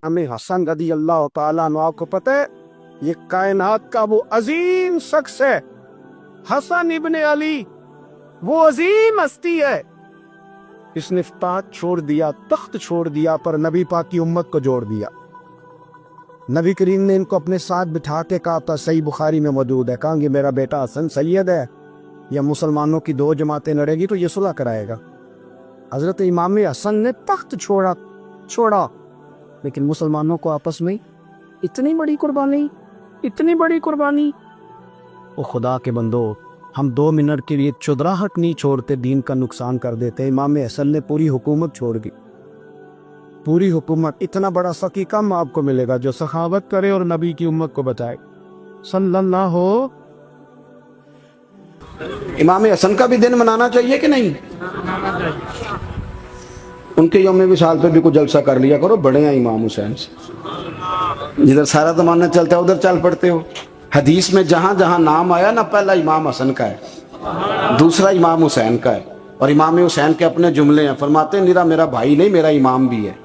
हमें हसन रदी अल्लाह ताला अन्हु को पता है, ये कायनात का वो अजीम शख्स है हसन इब्ने अली, वो अजीम हस्ती है। इसने ताज छोड़ दिया, तख्त छोड़ दिया, पर नबी पाक की उम्मत को जोड़ दिया। नबी करीम ने इनको अपने साथ बिठा के कहा था, सही बुखारी में मौजूद है, कहा ये मेरा बेटा हसन सैयद है, या मुसलमानों की दो जमातें लड़ेगी तो ये सुलह कराएगा। हजरत इमाम हसन ने तख्त छोड़ा, लेकिन मुसलमानों को आपस में इतनी बड़ी कुर्बानी। ओ खुदा के बंदो, हम 2 मिनट के लिए चुदराहट नहीं छोड़ते, दीन का नुकसान कर देते। इमाम हसन ने पूरी हुकूमत छोड़ दी, पूरी हुकूमत। इतना बड़ा सकी कम आपको मिलेगा जो सखावत करे और नबी की उम्मत को बचाए सल्लल्लाहु। इमाम हसन का भी दिन मनाना चाहिए कि नहीं? उनके यौम विसाल पे भी कुछ जलसा कर लिया करो, बड़े हैं इमाम हुसैन से। जिधर सारा ज़माना चलता है उधर चल पड़ते हो। हदीस में जहाँ जहाँ नाम आया ना, पहला इमाम हसन का है, दूसरा इमाम हुसैन का है, और इमाम हुसैन के अपने जुमले हैं। फरमाते हैं निरा मेरा भाई नहीं, मेरा इमाम भी है,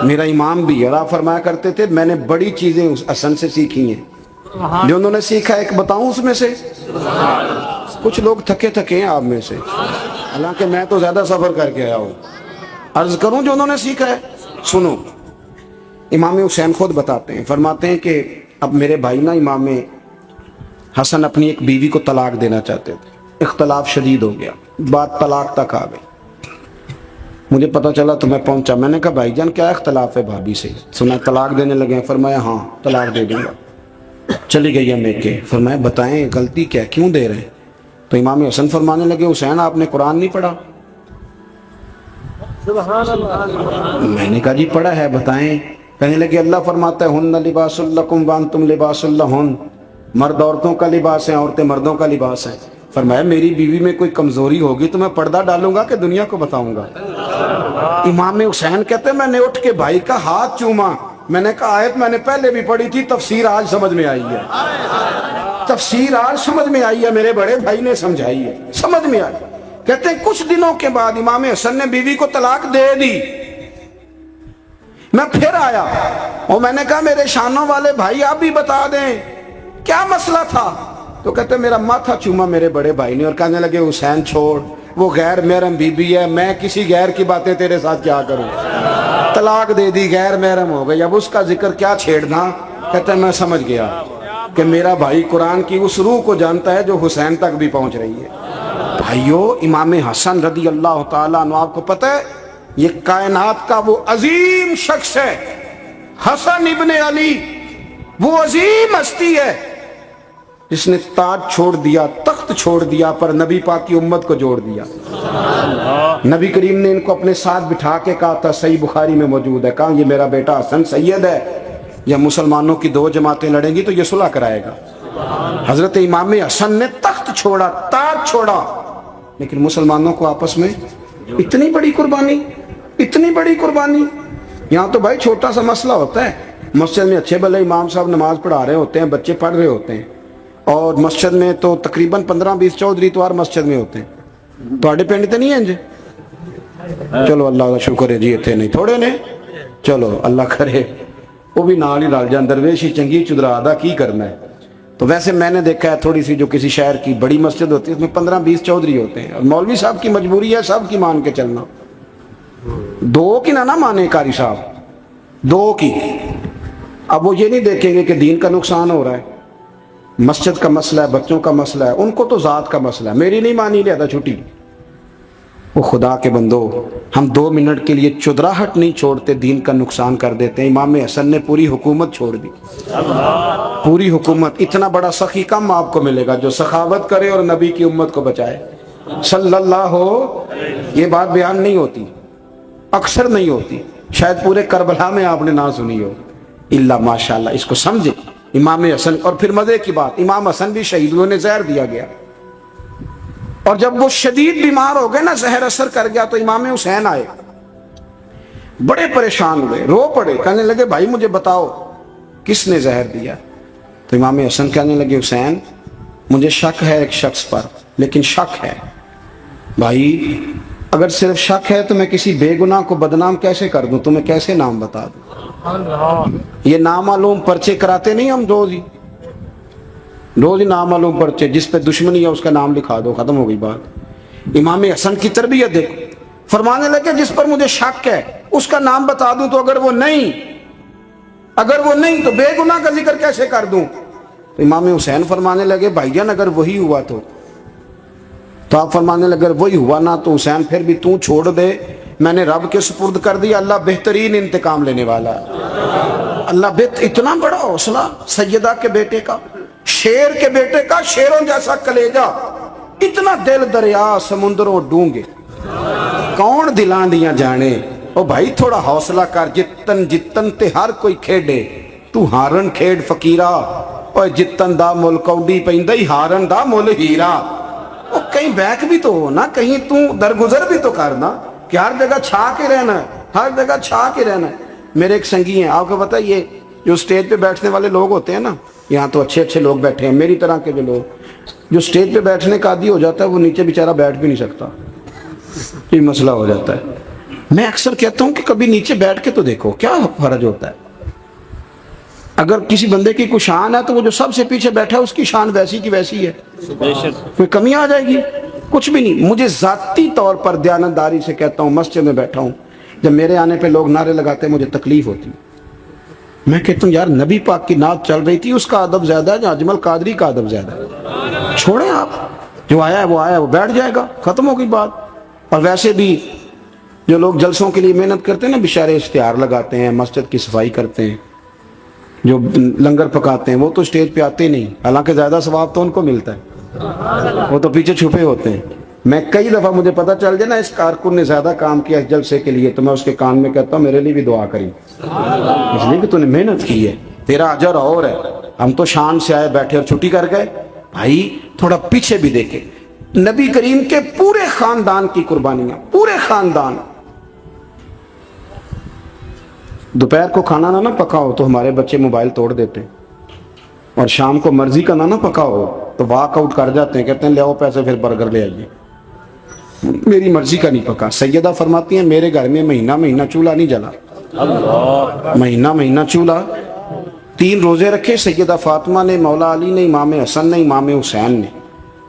मेरा इमाम भी है। और आप फरमाया करते थे मैंने बड़ी चीज़ें उस हसन से सीखी हैं। जो उन्होंने सीखा एक बताऊं उसमें से? कुछ लोग थके हैं आप में से, हालांकि मैं तो ज़्यादा सफ़र करके आया हूँ। अर्ज करूं जो उन्होंने सीखा है, सुनो। इमाम हुसैन खुद बताते हैं, फरमाते हैं कि अब मेरे भाई ना इमाम हसन अपनी एक बीवी को तलाक देना चाहते थे, इख्तलाफ शदीद हो गया, बात तलाक तक आ गई। मुझे पता चला तो मैं पहुंचा, मैंने कहा भाईजान क्या इख्तलाफ है भाभी से? सुना तलाक देने लगे हैं। फरमाया हाँ तलाक दे दूंगा। चली गई है मेके। फरमाया बताएं गलती क्या, क्यों दे रहे हैं? तो इमाम हसन फरमाने लगे हुसैन आपने कुरान नहीं पढ़ा? मैंने कहा जी पढ़ा है, बताएं। कहने लगे अल्लाह फरमाता है हुन्ना लिबासुल लकुम व अंतुम लिबासुल लहुन, मर्द औरतों का लिबास है, औरतें मर्दों का लिबास है। फरमाया मेरी बीवी में कोई कमजोरी होगी तो मैं पर्दा डालूंगा कि दुनिया को बताऊंगा? इमाम हुसैन कहते मैंने उठ के भाई का हाथ चूमा। मैंने कहा आयत मैंने पहले भी पढ़ी थी, तफसीर आज समझ में आई है, तफसीर आज समझ में आई है, मेरे बड़े भाई ने समझाई है, समझ में आई। कहते हैं कुछ दिनों के बाद इमाम हसन ने बीवी को तलाक दे दी। मैं फिर आया और मैंने कहा मेरे शानों वाले भाई आप भी बता दें क्या मसला था? तो कहते मेरा माथा चूमा मेरे बड़े भाई ने और कहने लगे हुसैन छोड़, वो गैर महरम बीबी है, मैं किसी गैर की बातें तेरे साथ क्या करूं? तलाक दे दी, गैर महरम हो गई, अब उसका जिक्र क्या छेड़ना? कहते मैं समझ गया कि मेरा भाई कुरान की उस रूह को जानता है जो हुसैन तक भी पहुंच रही है। भाइयों इमाम हसन रदी अल्लाह ताला अन्हु, आपको पता है ये कायनात का वो अजीम शख्स है हसन इब्ने अली, वो अजीम हस्ती है जिसने ताज छोड़ दिया, तख्त छोड़ दिया, पर नबी पाक की उम्मत को जोड़ दिया। नबी करीम ने इनको अपने साथ बिठा के कहा था, सही बुखारी में मौजूद है, कहा ये मेरा बेटा हसन सैयद है, या मुसलमानों की 2 जमातें लड़ेंगी तो ये सुलह कराएगा। हजरत इमाम हसन ने तख्त छोड़ा, ताज छोड़ा, लेकिन मुसलमानों को आपस में इतनी बड़ी कुर्बानी। यहाँ तो भाई छोटा सा मसला होता है, मस्जिद में अच्छे भले इमाम साहब नमाज पढ़ा रहे होते हैं, बच्चे पढ़ रहे होते हैं, और मस्जिद में तो तकरीबन 15-20 चौधरी इतवार मस्जिद में होते हैं। तो पिंड तो नहीं है इंज? चलो अल्लाह का शुक्र है जी, इतने नहीं थोड़े ने, चलो अल्लाह करे वो भी नाल ही रल जाए, दरवेश ही चंगी चुदरा दा की करना है। तो वैसे मैंने देखा है थोड़ी सी जो किसी शहर की बड़ी मस्जिद होती है उसमें 15-20 चौधरी होते हैं, और मौलवी साहब की मजबूरी है सब की मान के चलना, 2 की ना माने कारी साहब, 2 की। अब वो ये नहीं देखेंगे कि दीन का नुकसान हो रहा है, मस्जिद का मसला है, बच्चों का मसला है, उनको तो ज़ात का मसला है, मेरी नहीं मानी लिया था छुट्टी। वो खुदा के बंदो, हम 2 मिनट के लिए चुदराहट नहीं छोड़ते, दीन का नुकसान कर देते हैं। इमाम हसन ने पूरी हुकूमत छोड़ दी, पूरी हुकूमत। इतना बड़ा सखी कम आपको मिलेगा जो सखावत करे और नबी की उम्मत को बचाए सल्लल्लाहु। ये बात बयान नहीं होती, अक्सर नहीं होती, शायद पूरे करबला में आपने ना सुनी हो, इल्ला माशाअल्लाह। इसको समझे इमाम हसन। और फिर मजे की बात, इमाम हसन भी शहीद हुए, उन्हें जहर दिया गया, और जब वो शदीद बीमार हो गए ना, जहर असर कर गया, तो इमाम हुसैन आए, बड़े परेशान हुए, रो पड़े, कहने लगे भाई मुझे बताओ किसने जहर दिया? तो इमाम हसन कहने लगे हुसैन मुझे शक है एक शख्स पर, लेकिन शक है भाई, अगर सिर्फ शक है तो मैं किसी बेगुनाह को बदनाम कैसे कर दूं, तुम्हें कैसे नाम बता दूं? یہ नामालूम पर्चे कराते नहीं हम रोज ही नामालूम पर्चे, जिस पे दुश्मनी है उसका नाम लिखा दो, खत्म हो गई बात। इमाम हसन की तरबियत देखो, फरमाने लगे जिस पर मुझे शक है उसका नाम बता दूं तो अगर वो नहीं तो बेगुनाह का जिक्र कैसे कर दूं। तो इमाम हुसैन फरमाने लगे भाईजान अगर वही हुआ तो आप फरमाने लगे अगर वही हुआ ना तो हुसैन फिर भी तू छोड़ दे, मैंने रब के सुपुर्द कर दिया, अल्लाह बेहतरीन इंतकाम लेने वाला है। अल्लाह इतना बड़ा हौसला सैयदा के बेटे का, शेर के बेटे का, शेरों जैसा कलेजा, इतना दिल दरिया समुद्रों डूंगे, कौन दिलां दियां जाने। ओ भाई थोड़ा हौसला कर, जितन ते हर कोई खेडे, तू हारन खेड फकीरा, और जितन दा मुल कौडी पैंदा ही हारन दा मुल हीरा। ओ कहीं बैक भी तो हो ना, कहीं तू दरगुजर भी तो करना कि हर जगह छा के रहना है, हर जगह छा के रहना है। मेरे एक संगी हैं, आपको पता है ये जो स्टेज पे बैठने वाले लोग होते हैं ना, यहाँ तो अच्छे अच्छे लोग बैठे हैं, मेरी तरह के जो लोग जो स्टेज पे बैठने का आदी हो जाता है वो नीचे बेचारा बैठ भी नहीं सकता, ये मसला हो जाता है। मैं अक्सर कहता हूँ कि कभी नीचे बैठ के तो देखो क्या फर्ज होता है। अगर किसी बंदे की कोई शान है तो वो जो सबसे पीछे बैठा है उसकी शान वैसी की वैसी है, कोई कमी आ जाएगी? कुछ भी नहीं। मुझे जाती तौर पर दयानतदारी से कहता हूँ, मस्जिद में बैठा हूँ, जब मेरे आने पे लोग नारे लगाते हैं मुझे तकलीफ होती। मैं कहता हूँ यार नबी पाक की नात चल रही थी, उसका अदब ज्यादा है या अजमल कादरी का अदब ज्यादा है? छोड़ें आप, जो आया है वो बैठ जाएगा, खत्म हो गई बात। और वैसे भी जो लोग जलसों के लिए मेहनत करते हैं ना, बेचारे इश्तिहार लगाते हैं, मस्जिद की सफाई करते हैं, जो लंगर पकाते हैं, वो तो स्टेज पे आते नहीं, हालांकि ज्यादा सवाब तो उनको मिलता है, वो तो पीछे छुपे होते हैं। मैं कई दफा मुझे पता चल जाए ना इस कारकुन ने ज्यादा काम किया इस जलसे के लिए, तो मैं उसके कान में कहता हूँ मेरे लिए भी दुआ करी, इसलिए कि तूने मेहनत की है, तेरा अजर और है। हम तो शान से आए बैठे और छुट्टी कर गए। भाई थोड़ा पीछे भी देखे, नबी करीम के पूरे खानदान की कुर्बानियां, पूरे खानदान। दोपहर को खाना ना पकाओ तो हमारे बच्चे मोबाइल तोड़ देते हैं, और शाम को मर्जी का ना पकाओ तो वॉकआउट कर जाते हैं, कहते हैं ले आओ पैसे फिर बर्गर ले आइए, मेरी मर्जी का नहीं पका। सैयदा फरमाती हैं मेरे घर में महीना महीना चूल्हा नहीं जला, महीना महीना चूल्हा। 3 रोजे रखे सैयदा फातिमा ने, मौला अली ने, इमाम हसन ने, इमाम हुसैन ने,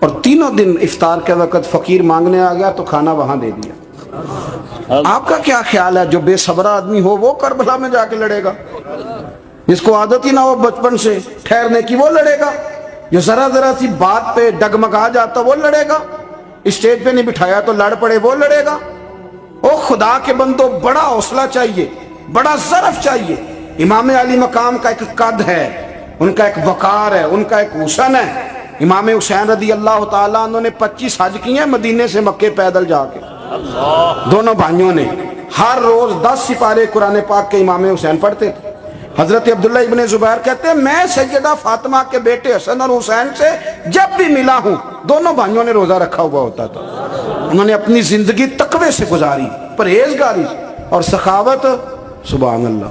और तीनों दिन इफ्तार के वक्त फकीर मांगने आ गया तो खाना वहां दे दिया। आपका क्या ख्याल है जो बेसब्रा आदमी हो वो करबला में जाके लड़ेगा? जिसको आदत ही ना हो बचपन से ठहरने की वो लड़ेगा? जो जरा जरा सी बात पे डगमगा जाता वो लड़ेगा? स्टेज पे नहीं बिठाया तो लड़ पड़े वो लड़ेगा? ओ खुदा के बंदो, बड़ा हौसला चाहिए, बड़ा ज़रफ चाहिए। इमाम अली मकाम का एक कद है, उनका एक वकार है, उनका एक हुसन है। इमाम हुसैन रदी अल्लाह ताला उन्होंने 25 हज किए मदीने से मक्के पैदल जाके, दोनों भाइयों ने। हर रोज 10 सिपारे कुरान पाक के इमाम हुसैन पढ़ते थे। हजरत अब्दुल्ला इब्ने जुबैर कहते हैं मैं सैयदा फातिमा के बेटे हसन और हुसैन से जब भी मिला हूं दोनों भाइयों ने रोजा रखा हुआ होता था। उन्होंने अपनी जिंदगी तकवे से गुजारी, परहेजगारी और सखावत। सुभान अल्लाह।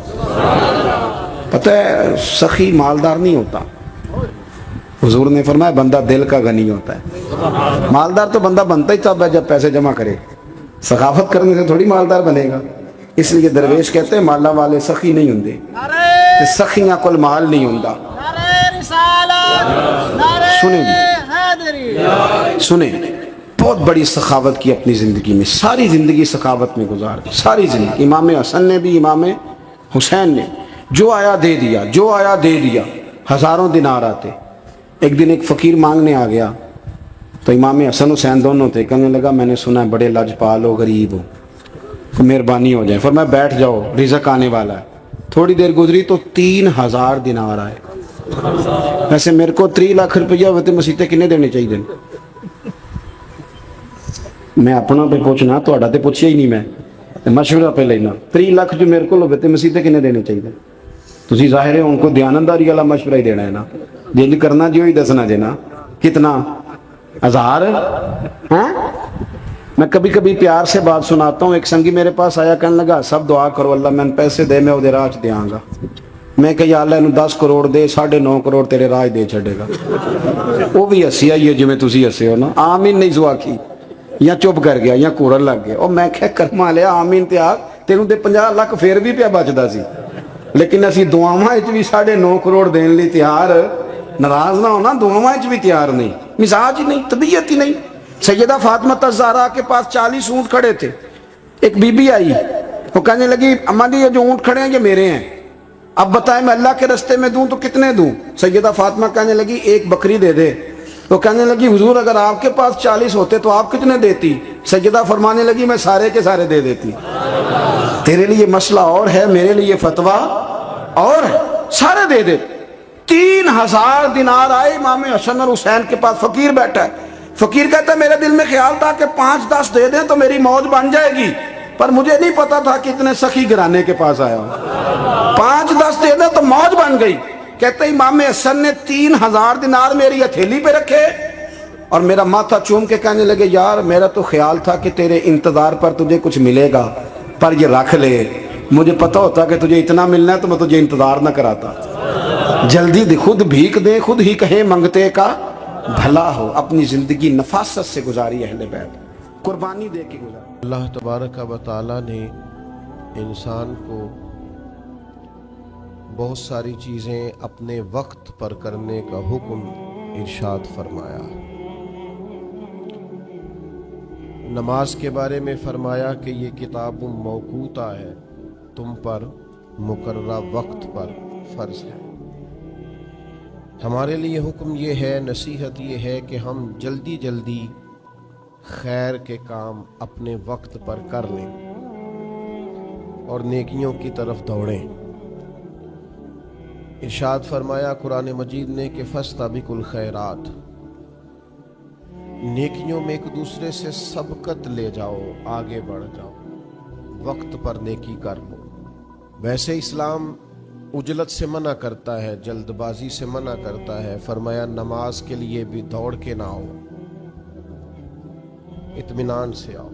पता है सखी मालदार नहीं होता, हुजूर ने फरमाया बंदा दिल का गनी होता है। मालदार तो बंदा बनता ही तब है जब पैसे जमा करे, सखावत करने से थोड़ी मालदार बनेगा। इसलिए दरवेश कहते हैं माला वाले सखी नहीं होंगे, सखियां कोल माल नहीं होंदा। सुने बहुत बड़ी सखावत की अपनी जिंदगी में, सारी जिंदगी सखावत में गुजार दी, सारी जिंदगी। इमाम हसन ने भी, इमाम हुसैन ने, जो आया दे दिया, जो आया दे दिया। हजारों दिनार आते। एक दिन एक फकीर मांगने आ गया तो इमाम हसन हुसैन दोनों थे। कहने लगा मैंने सुना है बड़े लाजपाल हो, गरीब हो, तो मेहरबानी हो जाए। फिर मैं बैठ जाओ, रिज़्क़ आने वाला है। थोड़ी देर गुजरी तो 3000 दिनार आए। वैसे मेरे को 3 लाख रुपया होते मसीते किन्ने देने चाहिए? मैं अपना पे पूछना, थोड़ा तो पूछिया ही नहीं, मैं मशवरा पे लेना। 3 लाख जो मेरे को होते मसीते किन्ने देने चाहिए? तुसी जाहिर है उनको दयानतदारी वाला मशवरा ही देना है ना, जिंज करना जी ही दसना देना। कितना? 1000 है? मैं कभी कभी प्यार से बात सुनाता हूँ। एक संगी मेरे पास आया, कहने लगा सब दुआ करो अल्लाह मैंने पैसे दे, मैं उधर राज देंगा। मैं कहा अल्लाह इन 10 करोड़ दे, 9.5 करोड़ तेरे राज दे छड़ेगा। वो भी हसी आई है जिमें तुसी हसे हो ना। आमीन नहीं सुआ की, या चुप कर गया या कूरन लग गया। और मैं क्या कर्मा लिया आमीन ते आ तेनू ते 50 लाख फिर भी पिया बचदा सी, लेकिन असी दुआवां विच भी 9.5 करोड़ देने लिए तैयार, नाराज ना होना, दुआवां विच भी तैयार नहीं, मिजाज ही नहीं, तबीयत ही नहीं। सैयदा फातिमा ज़हरा के पास 40 ऊँट खड़े थे। एक बीबी आई, वो कहने लगी अम्मा जी ये जो ऊँट खड़े हैं ये मेरे हैं, अब बताएं मैं अल्लाह के रास्ते में दूं तो कितने दूं? सैयदा फातिमा कहने लगी एक बकरी दे दे। तो कहने लगी हुजूर अगर आपके पास 40 होते तो आप कितने देती? सैयदा फरमाने लगी मैं सारे के सारे दे देती। तेरे लिए मसला और है, मेरे लिए फतवा और है, सारे दे दे। 3000 दिनार आए इमाम हसन और हुसैन के पास, फकीर बैठा है। फकीर कहता है मेरे दिल में ख्याल था कि 5-10 दे दें तो मेरी मौज बन जाएगी, पर मुझे नहीं पता था कि इतने सखी घराने के पास आया हूं। 5-10 दे दें तो मौज बन गई। कहते इमाम हसन ने 3000 दिनार मेरी हथेली पे रखे और मेरा माथा चूम के कहने लगे यार मेरा तो ख्याल था कि तेरे इंतजार पर तुझे कुछ मिलेगा, पर ये रख ले, मुझे पता होता कि तुझे इतना मिलना है तो मैं तुझे इंतजार ना कराता। जल्दी दे, खुद भीख दे, खुद ही कहे मंगते का भला हो। अपनी जिंदगी नफासत से गुजारी अहले बैत, कुर्बानी दे के गुजारी। अल्लाह तबारक व तआला ने इंसान को बहुत सारी चीज़ें अपने वक्त पर करने का हुक्म इरशाद फरमाया। नमाज के बारे में फरमाया कि ये किताब मौकूता है, तुम पर मुकर्ररा वक्त पर फ़र्ज है। हमारे लिए हुक्म ये है, नसीहत ये है कि हम जल्दी जल्दी खैर के काम अपने वक्त पर कर लें और नेकियों की तरफ दौड़ें। इरशाद फरमाया कुरान मजीद ने कि फस्ताबिकुल खैरात, नेकियों में एक दूसरे से सबकत ले जाओ, आगे बढ़ जाओ, वक्त पर नेकी कर लो। वैसे इस्लाम उजलत से मना करता है, जल्दबाजी से मना करता है। फरमाया नमाज के लिए भी दौड़ के ना आओ, इत्मीनान से आओ।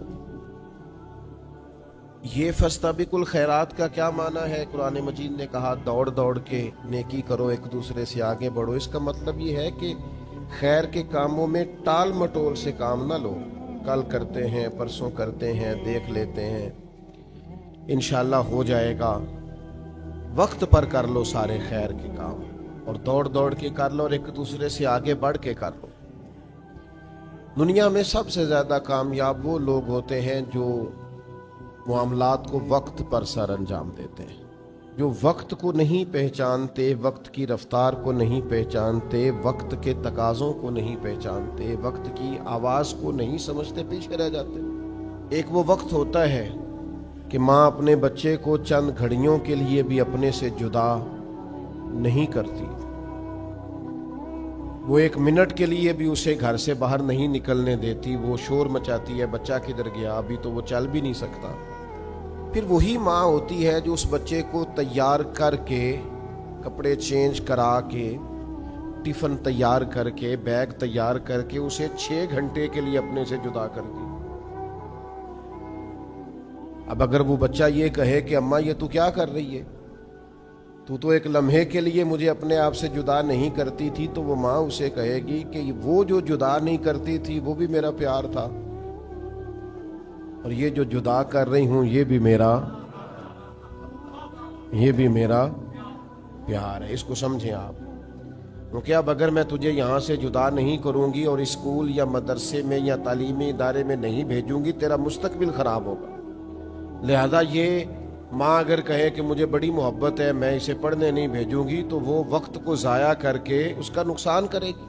ये फस्ताबिकुल खैरात का क्या माना है? कुरान मजीद ने कहा दौड़ दौड़ के नेकी करो, एक दूसरे से आगे बढ़ो। इसका मतलब ये है कि खैर के कामों में टाल मटोल से काम ना लो, कल करते हैं, परसों करते हैं, देख लेते हैं, इंशाल्लाह हो जाएगा। वक्त पर कर लो सारे खैर के काम और दौड़ दौड़ के कर लो और एक दूसरे से आगे बढ़ के कर लो। दुनिया में सबसे ज़्यादा कामयाब वो लोग होते हैं जो मामलात को वक्त पर सर अंजाम देते हैं, जो वक्त को नहीं पहचानते, वक्त की रफ्तार को नहीं पहचानते, वक्त के तकाज़ों को नहीं पहचानते, वक्त की आवाज़ को नहीं समझते, पीछे रह जाते। एक वो वक्त होता है कि माँ अपने बच्चे को चंद घड़ियों के लिए भी अपने से जुदा नहीं करती, वो 1 मिनट के लिए भी उसे घर से बाहर नहीं निकलने देती, वो शोर मचाती है बच्चा किधर गया, अभी तो वो चल भी नहीं सकता। फिर वही माँ होती है जो उस बच्चे को तैयार करके, कपड़े चेंज करा के, टिफ़िन तैयार करके, बैग तैयार करके उसे 6 घंटे के लिए अपने से जुदा कर दी। अब अगर वो बच्चा ये कहे कि अम्मा ये तू क्या कर रही है, तू तो एक लम्हे के लिए मुझे अपने आप से जुदा नहीं करती थी, तो वो माँ उसे कहेगी कि वो जो जुदा नहीं करती थी वो भी मेरा प्यार था, और ये जो जुदा कर रही हूँ ये भी मेरा प्यार है। इसको समझें आप, क्योंकि अब अगर मैं तुझे यहाँ से जुदा नहीं करूँगी और स्कूल या मदरसे में या तालीमी इदारे में नहीं भेजूँगी, तेरा मुस्तकबिल ख़राब होगा। लिहाजा ये माँ अगर कहे कि मुझे बड़ी मोहब्बत है, मैं इसे पढ़ने नहीं भेजूँगी, तो वो वक्त को ज़ाया करके उसका नुकसान करेगी।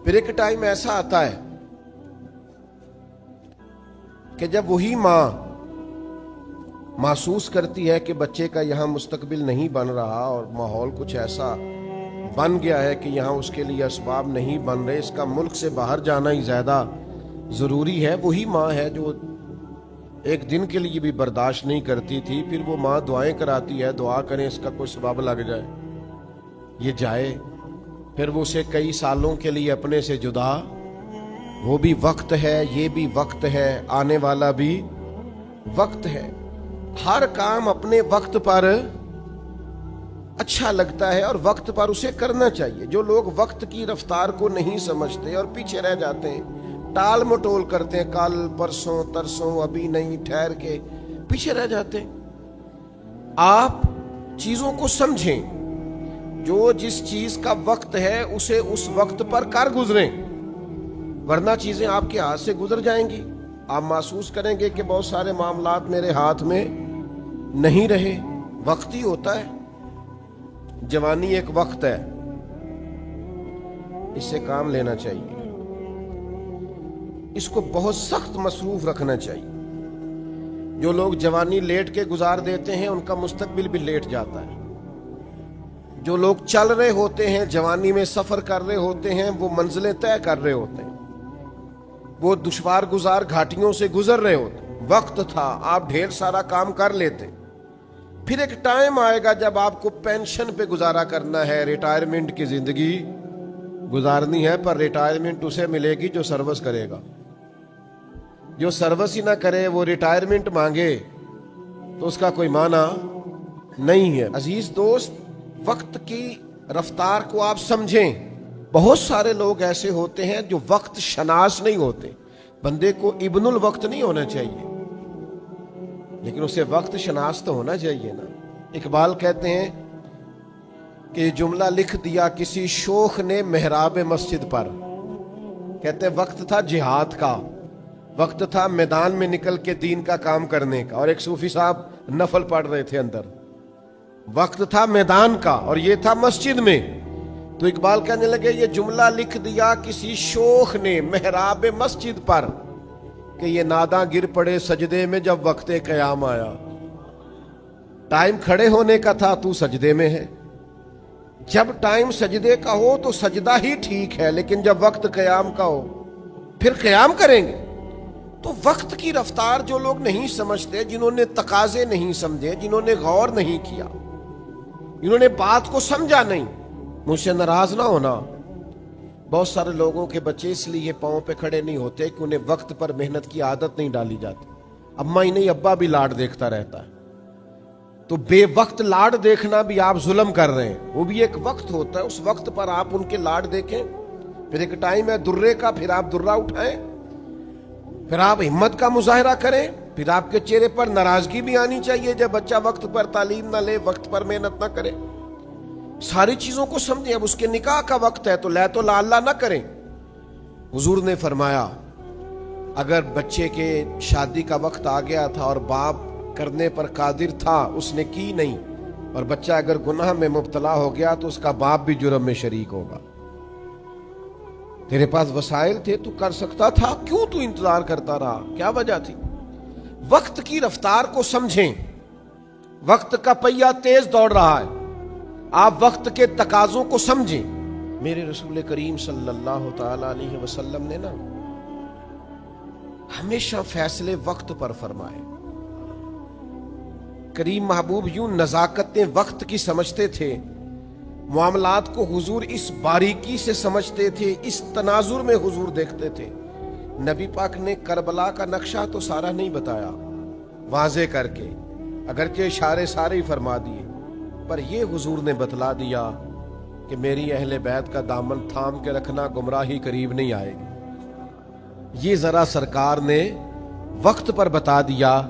फिर एक टाइम ऐसा आता है कि जब वही माँ महसूस करती है कि बच्चे का यहाँ मुस्तकबिल नहीं बन रहा और माहौल कुछ ऐसा बन गया है कि यहाँ उसके लिए असबाब नहीं बन रहे, इसका मुल्क से बाहर जाना ही ज़्यादा ज़रूरी है, वही माँ है जो एक दिन के लिए भी बर्दाश्त नहीं करती थी। फिर वो माँ दुआएं कराती है, दुआ करें इसका कोई सबब लग जाए, ये जाए। फिर वो उसे कई सालों के लिए अपने से जुदा, वो भी वक्त है, ये भी वक्त है, आने वाला भी वक्त है। हर काम अपने वक्त पर अच्छा लगता है और वक्त पर उसे करना चाहिए। जो लोग वक्त की रफ्तार को नहीं समझते और पीछे रह जाते हैं, टाल मटोल करते हैं, कल परसों तरसों, अभी नहीं, ठहर के, पीछे रह जाते हैं। आप چیزوں کو سمجھیں، جو جس چیز کا وقت ہے اسے اس وقت پر کر گزریں، ورنہ چیزیں آپ کے ہاتھ سے گزر جائیں گی۔ آپ محسوس کریں گے کہ بہت سارے معاملات میرے ہاتھ میں نہیں رہے۔ وقت ہی ہوتا ہے، جوانی ایک وقت ہے، اس سے کام لینا چاہیے، اس کو بہت سخت مصروف رکھنا چاہیے۔ جو لوگ جوانی لیٹ کے گزار دیتے ہیں ان کا مستقبل بھی لیٹ جاتا ہے۔ جو لوگ چل رہے ہوتے ہیں، جوانی میں سفر کر رہے ہوتے ہیں، وہ منزلیں طے کر رہے ہوتے ہیں، وہ دشوار گزار گھاٹیوں سے گزر رہے ہوتے ہیں۔ وقت تھا، آپ ڈھیر سارا کام کر لیتے، پھر ایک ٹائم آئے گا جب آپ کو پینشن پہ گزارا کرنا ہے، ریٹائرمنٹ کی زندگی گزارنی ہے، پر ریٹائرمنٹ اسے ملے گی جو سروس کرے گا۔ جو سروس ہی نہ کرے، وہ ریٹائرمنٹ مانگے تو اس کا کوئی معنی نہیں ہے۔ عزیز دوست، وقت کی رفتار کو آپ سمجھیں۔ بہت سارے لوگ ایسے ہوتے ہیں جو وقت شناس نہیں ہوتے۔ بندے کو ابن الوقت نہیں ہونا چاہیے، لیکن اسے وقت شناس تو ہونا چاہیے نا۔ اقبال کہتے ہیں کہ جملہ لکھ دیا کسی شوخ نے محراب مسجد پر، کہتے ہیں وقت تھا جہاد کا، وقت تھا میدان میں نکل کے دین کا کام کرنے کا، اور ایک صوفی صاحب نفل پڑھ رہے تھے اندر۔ وقت تھا میدان کا اور یہ تھا مسجد میں۔ تو اقبال کہنے لگے یہ جملہ لکھ دیا کسی شوخ نے محراب مسجد پر کہ یہ ناداں گر پڑے سجدے میں جب وقت قیام آیا۔ ٹائم کھڑے ہونے کا تھا، تو سجدے میں ہے۔ جب ٹائم سجدے کا ہو تو سجدہ ہی ٹھیک ہے، لیکن جب وقت قیام کا ہو پھر قیام کریں گے۔ تو وقت کی رفتار جو لوگ نہیں سمجھتے، جنہوں نے تقاضے نہیں سمجھے، جنہوں نے غور نہیں کیا، جنہوں نے بات کو سمجھا نہیں، مجھ سے ناراض نہ ہونا، بہت سارے لوگوں کے بچے اس لیے پاؤں پہ کھڑے نہیں ہوتے کہ انہیں وقت پر محنت کی عادت نہیں ڈالی جاتی۔ اماں ہی نہیں، ابا بھی لاڈ دیکھتا رہتا ہے، تو بے وقت لاڈ دیکھنا بھی آپ ظلم کر رہے ہیں۔ وہ بھی ایک وقت ہوتا ہے، اس وقت پر آپ ان کے لاڈ دیکھیں، پھر ایک ٹائم ہے درے کا، پھر آپ درہ اٹھائیں، پھر آپ ہمت کا مظاہرہ کریں، پھر آپ کے چہرے پر ناراضگی بھی آنی چاہیے جب بچہ وقت پر تعلیم نہ لے، وقت پر محنت نہ کرے۔ ساری چیزوں کو سمجھیں۔ اب اس کے نکاح کا وقت ہے تو لے تو لا اللہ نہ کریں۔ حضور نے فرمایا اگر بچے کے شادی کا وقت آ گیا تھا اور باپ کرنے پر قادر تھا، اس نے کی نہیں، اور بچہ اگر گناہ میں مبتلا ہو گیا تو اس کا باپ بھی جرم میں شریک ہوگا۔ تیرے پاس وسائل تھے، تو کر سکتا تھا، کیوں تو انتظار کرتا رہا؟ کیا وجہ تھی؟ وقت کی رفتار کو سمجھیں۔ وقت کا پہیہ تیز دوڑ رہا ہے، آپ وقت کے تقاضوں کو سمجھیں۔ میرے رسول کریم صلی اللہ تعالی علیہ وسلم نے نا ہمیشہ فیصلے وقت پر فرمائے۔ کریم محبوب یوں نزاکت وقت کی سمجھتے تھے، معاملات کو حضور اس باریکی سے سمجھتے تھے، اس تناظر میں حضور دیکھتے تھے۔ نبی پاک نے کربلا کا نقشہ تو سارا نہیں بتایا واضح کر کے، اگرچہ اشارے سارے ہی فرما دیے، پر یہ حضور نے بتلا دیا کہ میری اہل بیت کا دامن تھام کے رکھنا، گمراہی قریب نہیں آئے گی۔ یہ ذرا سرکار نے وقت پر بتا دیا۔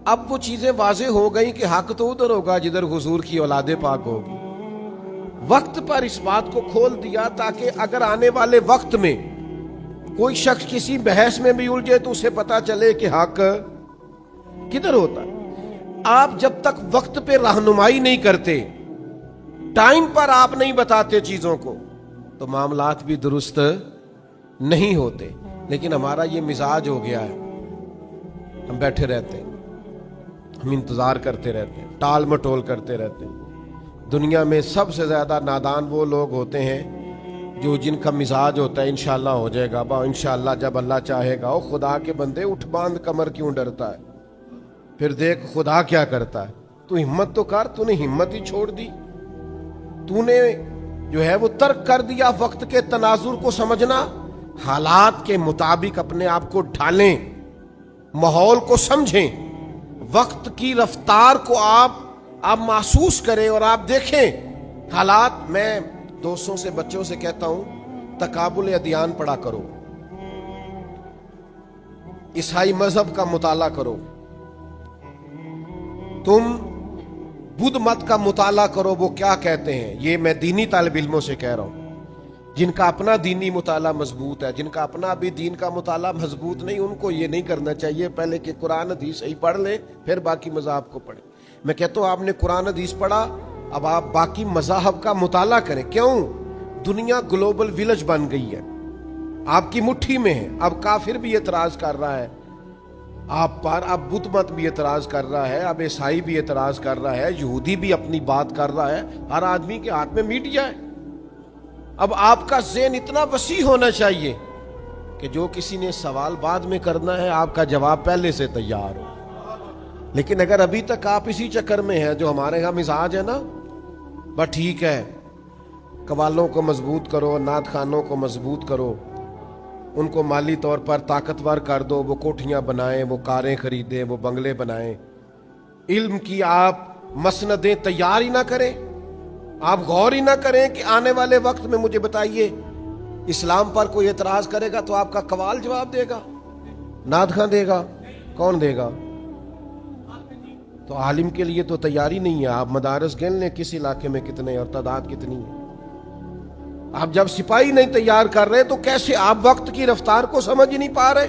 اب وہ چیزیں واضح ہو گئیں کہ حق تو ادھر ہوگا جدھر حضور کی اولاد پاک ہوگی۔ وقت پر اس بات کو کھول دیا تاکہ اگر آنے والے وقت میں کوئی شخص کسی بحث میں بھی الجھے تو اسے پتا چلے کہ حق کدھر ہوتا ہے۔ آپ جب تک وقت پہ رہنمائی نہیں کرتے، ٹائم پر آپ نہیں بتاتے چیزوں کو، تو معاملات بھی درست نہیں ہوتے۔ لیکن ہمارا یہ مزاج ہو گیا ہے، ہم بیٹھے رہتے ہیں، ہم انتظار کرتے رہتے ہیں، ٹال مٹول کرتے رہتے ہیں۔ دنیا میں سب سے زیادہ نادان وہ لوگ ہوتے ہیں جو جن کا مزاج ہوتا ہے انشاءاللہ ہو جائے گا، انشاءاللہ جب اللہ چاہے گا۔ او خدا کے بندے، اٹھ باندھ کمر کیوں ڈرتا ہے؟ پھر دیکھ خدا کیا کرتا ہے۔ تو ہمت تو کر، تو نے ہمت ہی چھوڑ دی، تو نے جو ہے وہ ترک کر دیا وقت کے تناظر کو سمجھنا۔ حالات کے مطابق اپنے آپ کو ڈھالیں، ماحول کو سمجھیں، وقت کی رفتار کو آپ محسوس کریں اور آپ دیکھیں حالات۔ میں دوستوں سے، بچوں سے کہتا ہوں تقابل ادیان پڑھا کرو، عیسائی مذہب کا مطالعہ کرو۔ تم बुद्ध मत का मुताला करो, वो क्या कहते हैं। ये मैं दीनी तालिब इल्मों से कह रहा हूँ, जिनका अपना दीनी मुताला मजबूत है, जिनका अपना भी दीन का मुताला मजबूत नहीं, उनको ये नहीं करना चाहिए। पहले कि कुरान हदीस सही पढ़ ले, फिर बाकी मज़हब को पढ़े। मैं कहता हूँ आपने कुरान हदीस पढ़ा, अब आप बाकी मज़हब का मुताला करें। क्यों? दुनिया ग्लोबल विलेज बन गई है, आपकी मुट्ठी में है। अब काफिर भी एतराज कर रहा है आप पर, अब बुद्ध मत भी एतराज कर रहा है, अब ईसाई भी एतराज कर रहा है, यहूदी भी अपनी बात कर रहा है। हर आदमी के हाथ में मीडिया है। अब आपका ज़हन इतना वसी होना चाहिए कि जो किसी ने सवाल बाद में करना है, आपका जवाब पहले से तैयार हो। लेकिन अगर अभी तक आप इसी चक्कर में हैं, जो हमारे यहाँ मिजाज है ना, बस ठीक है, कवालों को मजबूत करो, नात खानों को मजबूत करो, उनको माली तौर पर ताकतवर कर दो, वो कोठियाँ बनाएं, वो कारें खरीदें, वो बंगले बनाएं। इल्म की आप मसनदें तैयार ही ना करें, आप गौर ही ना करें कि आने वाले वक्त में, मुझे बताइए, इस्लाम पर कोई एतराज करेगा तो आपका कवाल जवाब देगा, नात खां देगा, कौन देगा? तो आलिम के लिए तो तैयारी नहीं है। आप मदारस गिन लें किस इलाके में कितने और तादाद कितनी है। आप जब सिपाही नहीं तैयार कर रहे तो कैसे आप वक्त की रफ्तार को समझ ही नहीं पा रहे?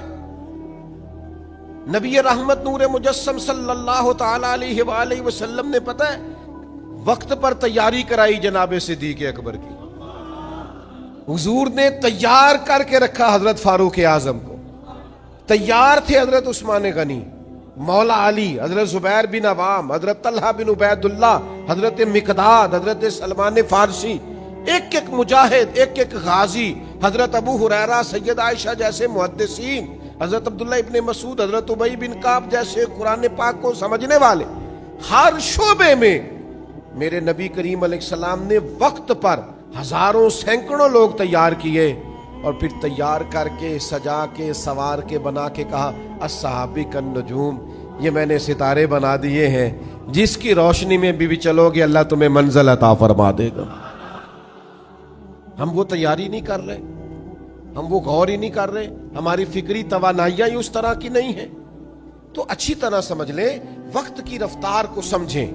नबी रहमत नूर मुजस्सम सल्लल्लाहु ताला अलैहि वसल्लम ने, पता है, वक्त पर तैयारी कराई जनाबे सिद्दीक़ अकबर की। हुजूर ने तैयार करके रखा हजरत फारूक आजम को, तैयार थे हजरत उस्मान गनी, मौला अली, हजरत जुबैर बिन अवाम, हजरत तलहा बिन उबैदुल्लाह, हजरत मिकदाद, हजरत सलमान फारसी, एक एक मुजाहिद, एक एक गाजी, हजरत अबू हुरैरा, सैयद आयशा जैसे मुहद्दिसीन, हजरत अब्दुल्ला इब्ने मसूद, हजरत उबई बिन काब जैसे कुरान पाक को समझने वाले। हर शोबे में मेरे नबी करीम अलैहिस्सलाम ने वक्त पर हजारों सैकड़ों लोग तैयार किए, और फिर तैयार करके, सजा के, सवार के, बना के कहा, अस्सहाबी कन नजूम, ये मैंने सितारे बना दिए हैं, जिसकी रोशनी में भी चलोगे अल्लाह तुम्हें मंजिल अता फरमा देगा। हम वो तैयारी नहीं कर रहे, हम वो गौर ही नहीं कर रहे, हमारी फिक्री तवानाइयां ही उस तरह की नहीं है। तो अच्छी तरह समझ ले, वक्त की रफ्तार को समझें,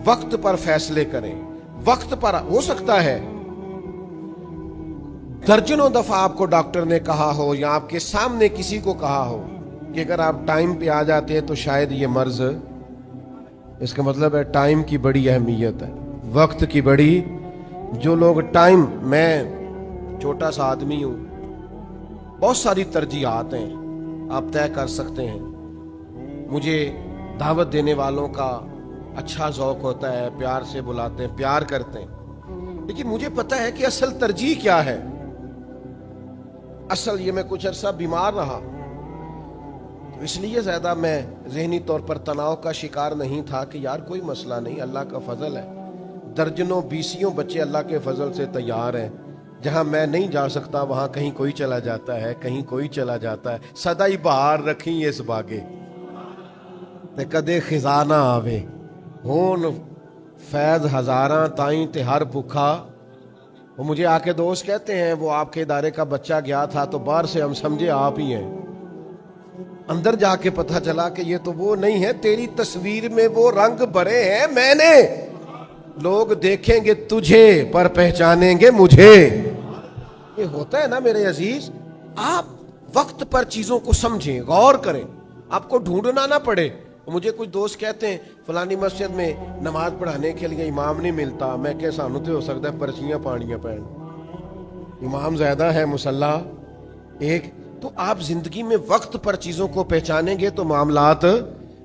वक्त पर फैसले करें। वक्त पर हो सकता है दर्जनों दफा आपको डॉक्टर ने कहा हो, या आपके सामने किसी को कहा हो कि अगर आप टाइम पे आ जाते हैं तो शायद ये मर्ज, इसका मतलब है टाइम की बड़ी अहमियत है, वक्त की बड़ी। जो लोग टाइम, मैं छोटा सा आदमी हूं, बहुत सारी तरजीहात हैं, आप तय कर सकते हैं। मुझे दावत देने वालों का अच्छा ज़ौक़ होता है, प्यार से बुलाते हैं, प्यार करते हैं, लेकिन मुझे पता है कि असल तरजीह क्या है। असल ये मैं कुछ अरसा बीमार रहा, तो इसलिए ज़्यादा मैं ज़हनी तौर पर तनाव का शिकार नहीं था कि यार कोई मसला नहीं, अल्लाह का फजल है, दर्जनों बीसियों बच्चे अल्लाह के फजल से तैयार हैं। जहां मैं नहीं जा सकता वहां कहीं कोई चला जाता है, कहीं कोई चला जाता है। सदा ही बहार रखी इस बागे ते कदे खिजाना आवे, होन फैज हजारा ताई ते हर भुखा। वो मुझे आके दोस्त कहते हैं, वो आपके इदारे का बच्चा गया था तो बाहर से हम समझे आप ही हैं, अंदर जाके पता चला कि ये तो वो नहीं है, तेरी तस्वीर में वो रंग भरे हैं मैंने। लोग देखेंगे तुझे पर पहचानेंगे मुझे। ये होता है ना मेरे अजीज। आप वक्त पर चीजों को समझें, गौर करें, आपको ढूंढना ना पड़े। मुझे कुछ दोस्त कहते हैं फलानी मस्जिद में नमाज पढ़ाने के लिए इमाम नहीं मिलता। मैं क्या, सानू तो हो सकता है पर्चियां पानियां पैन, इमाम ज्यादा है, मुसल्ला एक। तो आप जिंदगी में वक्त पर चीजों को पहचानेंगे तो मामलात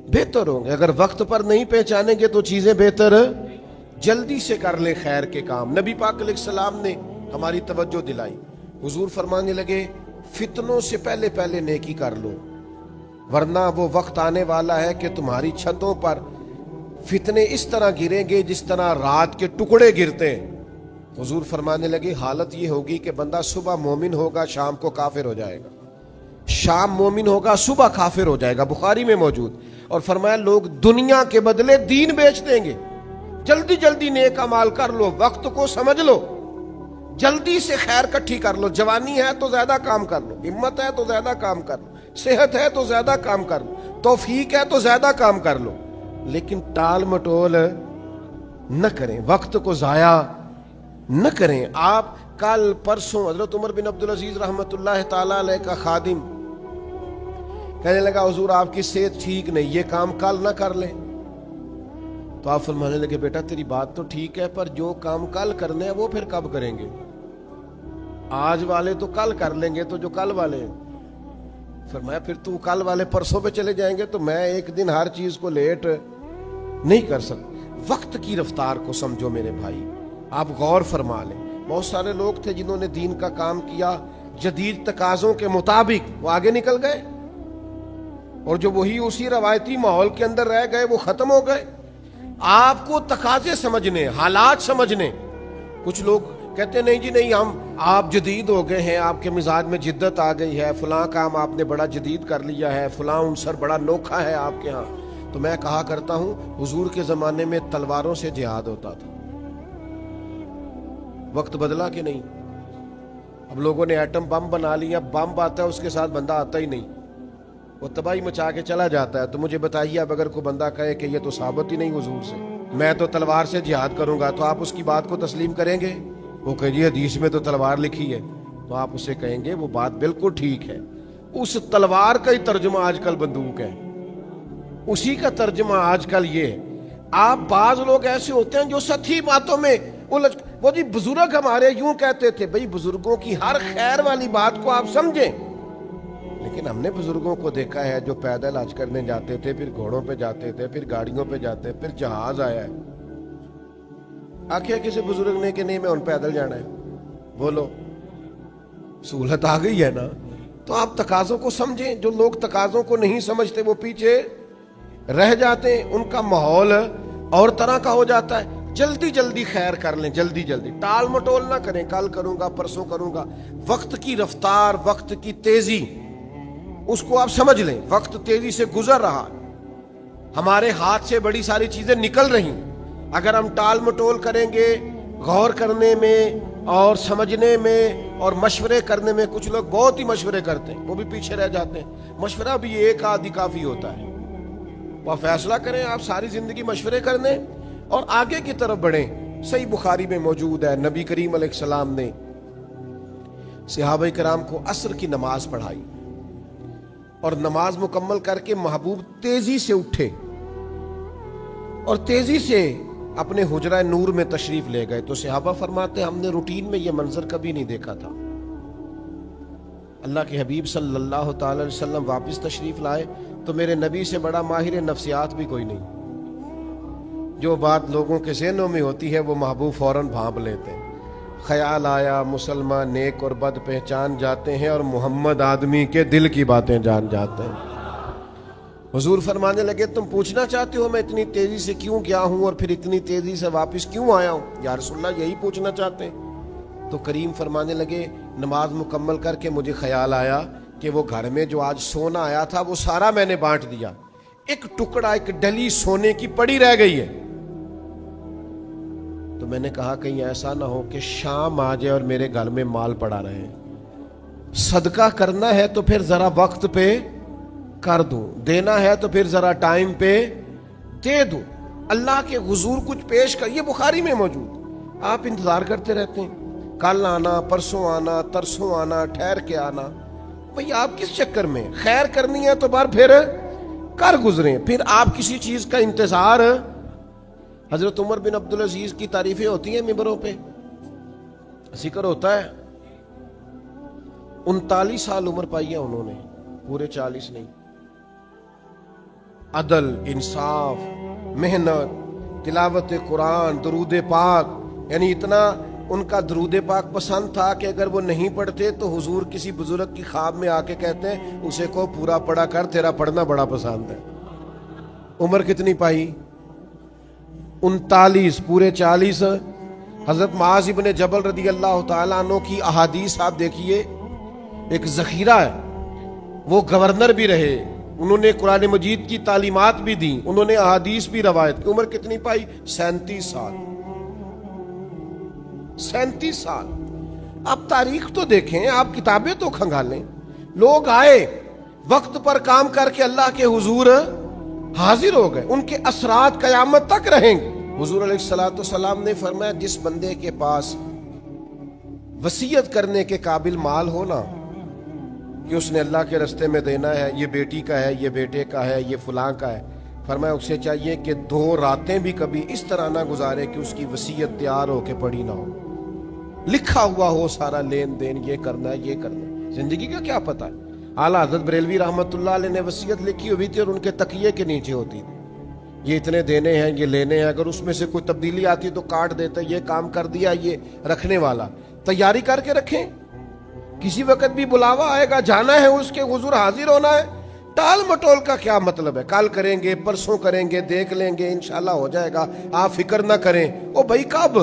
बेहतर होंगे। अगर वक्त पर नहीं पहचानेंगे तो चीजें बेहतर, जल्दी से कर ले खैर के काम। नबी पाक अलैहिस्सलाम ने हमारी तवज्जो दिलाई। हुजूर फरमाने लगे, फितनों से पहले पहले नेकी कर लो, वरना वो वक्त आने वाला है कि तुम्हारी छतों पर फितने इस तरह गिरेंगे जिस तरह रात के टुकड़े गिरते हैं। हुजूर फरमाने लगे, हालत ये होगी कि बंदा सुबह मोमिन होगा, शाम को काफिर हो जाएगा, शाम मोमिन होगा, सुबह काफिर हो जाएगा। बुखारी में मौजूद। और फरमाया, लोग दुनिया के बदले दीन बेच देंगे। जल्दी जल्दी नेक अमाल कर लो, वक्त को समझ लो, जल्दी से खैर इकट्ठी कर लो। जवानी है तो ज्यादा काम कर लो, हिम्मत है तो ज्यादा काम कर लो, सेहत है तो ज्यादा काम कर लो, तौफीक है तो ज्यादा काम कर लो। लेकिन टाल मटोल نہ کریں, وقت کو ضائع نہ کریں. آپ کل پرسوں حضرت عمر بن عبدالعزیز رحمۃ اللہ تعالی علیہ کا خادم کہنے لگا حضور آپ کی صحت ٹھیک نہیں, یہ کام کل نہ کر لیں. تو آپ فرمانے لگے بیٹا تیری بات تو ٹھیک ہے, پر جو کام کل کرنے ہیں وہ پھر کب کریں گے؟ آج والے تو کل کر لیں گے, تو جو کل والے ہیں. فرمایا پھر تو کل والے پرسوں پہ چلے جائیں گے, تو میں ایک دن ہر چیز کو لیٹ نہیں کر سکتا. وقت کی رفتار کو سمجھو میرے بھائی, آپ غور فرما لیں. بہت سارے لوگ تھے جنہوں نے دین کا کام کیا جدید تقاضوں کے مطابق, وہ آگے نکل گئے, اور جو وہی اسی روایتی ماحول کے اندر رہ گئے وہ ختم ہو گئے. آپ کو تقاضے سمجھنے, حالات سمجھنے. کچھ لوگ کہتے نہیں جی نہیں, آپ جدید ہو گئے ہیں, آپ کے مزاج میں جدت آ گئی ہے, فلاں کام آپ نے بڑا جدید کر لیا ہے, فلاں عنصر بڑا نوکھا ہے آپ کے ہاں. تو میں کہا کرتا ہوں حضور کے زمانے میں تلواروں سے جہاد ہوتا تھا. وقت بدلا کہ نہیں؟ اب لوگوں نے ایٹم بم بنا لیا, بم آتا ہے اس کے ساتھ بندہ آتا ہی نہیں, وہ تباہی مچا کے چلا جاتا ہے. تو مجھے بتائیے اب اگر کوئی بندہ کہے کہ یہ تو ثابت ہی نہیں حضور سے, میں تو تلوار سے جہاد کروں گا, تو آپ اس کی بات کو تسلیم کریں گے؟ وہ کہ جی حدیث میں تو تلوار لکھی ہے. تو آپ اسے کہیں گے وہ بات بالکل ٹھیک ہے, اس تلوار کا ہی ترجمہ آج کل بندوق ہے, اسی کا ترجمہ آج کل یہ ہے. آپ بعض لوگ ایسے ہوتے ہیں جو سطحی باتوں میں وہ جی بزرگ ہمارے یوں کہتے تھے. بھئی بزرگوں کی ہر خیر والی بات کو آپ سمجھیں, لیکن ہم نے بزرگوں کو دیکھا ہے جو پیدل حج کرنے جاتے تھے, پھر گھوڑوں پہ جاتے تھے, پھر گاڑیوں پہ جاتے, پھر جہاز آیا ہے. آخیا کسی بزرگ نے کہ نہیں میں ان پیدل جانا ہے, بولو سہولت آ گئی ہے نا. تو آپ تقاضوں کو سمجھیں. جو لوگ تقاضوں کو نہیں سمجھتے وہ پیچھے رہ جاتے ہیں, ان کا ماحول اور طرح کا ہو جاتا ہے. جلدی جلدی خیر کر لیں, جلدی جلدی, ٹال مٹول نہ کریں, کل کروں گا پرسوں کروں گا. وقت کی رفتار, وقت کی تیزی, اس کو آپ سمجھ لیں. وقت تیزی سے گزر رہا, ہمارے ہاتھ سے بڑی ساری چیزیں نکل رہی. اگر ہم ٹال مٹول کریں گے, غور کرنے میں اور سمجھنے میں اور مشورے کرنے میں, کچھ لوگ بہت ہی مشورے کرتے ہیں, وہ بھی پیچھے رہ جاتے ہیں. مشورہ بھی ایک آدھی کافی ہوتا ہے. وہ فیصلہ کریں آپ ساری زندگی مشورے کرنے اور آگے کی طرف بڑھیں. صحیح بخاری میں موجود ہے, نبی کریم علیہ السلام نے صحابہ کرام کو عصر کی نماز پڑھائی, اور نماز مکمل کر کے محبوب تیزی سے اٹھے اور تیزی سے اپنے حجرہ نور میں تشریف لے گئے. تو صحابہ فرماتے ہم نے روٹین میں یہ منظر کبھی نہیں دیکھا تھا. اللہ کے حبیب صلی اللہ تعالی علیہ وسلم واپس تشریف لائے تو میرے نبی سے بڑا ماہر نفسیات بھی کوئی نہیں. جو بات لوگوں کے ذہنوں میں ہوتی ہے وہ محبوب فوراً بھانپ لیتے ہیں. خیال آیا مسلمان نیک اور بد پہچان جاتے ہیں, اور محمد آدمی کے دل کی باتیں جان جاتے ہیں. حضور فرمانے لگے تم پوچھنا چاہتے ہو میں اتنی تیزی سے کیوں گیا ہوں اور پھر اتنی تیزی سے واپس کیوں آیا ہوں؟ یا رسول اللہ یہی پوچھنا چاہتے ہیں. تو کریم فرمانے لگے نماز مکمل کر کے مجھے خیال آیا کہ وہ گھر میں جو آج سونا آیا تھا وہ سارا میں نے بانٹ دیا, ایک ٹکڑا, ایک ڈلی سونے کی پڑی رہ گئی ہے. تو میں نے کہا کہیں ایسا نہ ہو کہ شام آ جائے اور میرے گھر میں مال پڑا رہے. صدقہ کرنا ہے تو پھر ذرا وقت پہ کر دوں, دینا ہے تو پھر ذرا ٹائم پہ دے دوں. اللہ کے حضور کچھ پیش کر, یہ بخاری میں موجود. آپ انتظار کرتے رہتے ہیں, کل آنا, پرسوں آنا, ترسوں آنا, ٹھہر کے آنا. بھئی آپ کس چکر میں؟ خیر کرنی ہے تو بار پھر کر گزریں. پھر آپ کسی چیز کا انتظار. حضرت عمر بن عبدالعزیز کی تعریفیں ہوتی ہیں ممبروں پہ, ذکر ہوتا ہے 39 سال عمر پائی ہے انہوں نے, پورے 40 نہیں. عدل, انصاف, محنت, تلاوت قرآن, درود پاک, یعنی اتنا ان کا درود پاک پسند تھا کہ اگر وہ نہیں پڑھتے تو حضور کسی بزرگ کی خواب میں آ کے کہتے ہیں اسے کو پورا پڑھا کر, تیرا پڑھنا بڑا پسند ہے. عمر کتنی پائی؟ 39, پورے 40. حضرت معاذ ابن جبل رضی اللہ تعالیٰ عنہ کی احادیث آپ دیکھیے, ایک ذخیرہ ہے. وہ گورنر بھی رہے, انہوں نے قرآن مجید کی تعلیمات بھی دی, انہوں نے احادیث بھی روایت کی. عمر کتنی پائی؟ 37 سال. 37 سال. آپ تاریخ تو دیکھیں, آپ کتابیں تو کھنگالیں. لوگ آئے, وقت پر کام کر کے اللہ کے حضور حاضر ہو گئے, ان کے اثرات قیامت تک رہیں گے. हुजूर अलैहिस्सलाम ने फरमाया जिस बंदे के पास वसीयत करने के काबिल माल हो ना, कि उसने अल्लाह के रास्ते में देना है, ये बेटी का है, ये बेटे का है, ये फलां का है, फरमाया उसे चाहिए कि 2 रातें भी कभी इस तरह ना गुजारे कि उसकी वसीयत तैयार हो के पड़ी ना हो, लिखा हुआ हो सारा लेन देन, ये करना है, ये करना है। जिंदगी का क्या पता है। आला हज़रत बरेलवी रहमतुल्लाह अलैह ने वसीयत लिखी हुई थी और उनके तकिए के नीचे होती थी, ये इतने देने हैं, ये लेने हैं, अगर उसमें से कोई तब्दीली आती तो काट देते, ये काम कर दिया, ये रखने वाला, तैयारी करके रखें, किसी वक्त भी बुलावा आएगा, जाना है उसके हुजूर, हाजिर होना है। टाल मटोल का क्या मतलब है, कल करेंगे, परसों करेंगे, देख लेंगे, इंशाल्लाह हो जाएगा, आप फिक्र ना करें। ओ भाई कब,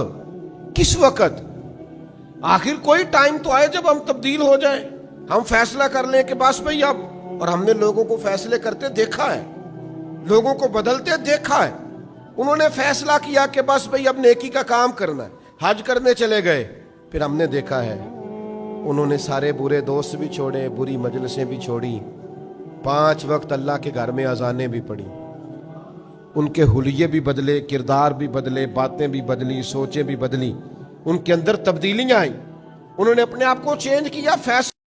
किस वक्त, आखिर कोई टाइम तो आए जब हम तब्दील हो जाए, हम फैसला कर लें कि बस भाई अब। और हमने लोगों को फैसले करते देखा है, लोगों को बदलते देखा है। उन्होंने फैसला किया कि बस भाई अब नेकी का काम करना है, हज करने चले गए, फिर हमने देखा है उन्होंने सारे बुरे दोस्त भी छोड़े, बुरी मजलिसें भी छोड़ी, 5 वक्त अल्लाह के घर में अजानें भी पड़ी, उनके हुलिये भी बदले, किरदार भी बदले, बातें भी बदली, सोचें भी बदली, उनके अंदर तब्दीलियां आई, उन्होंने अपने आप को चेंज किया, फैसला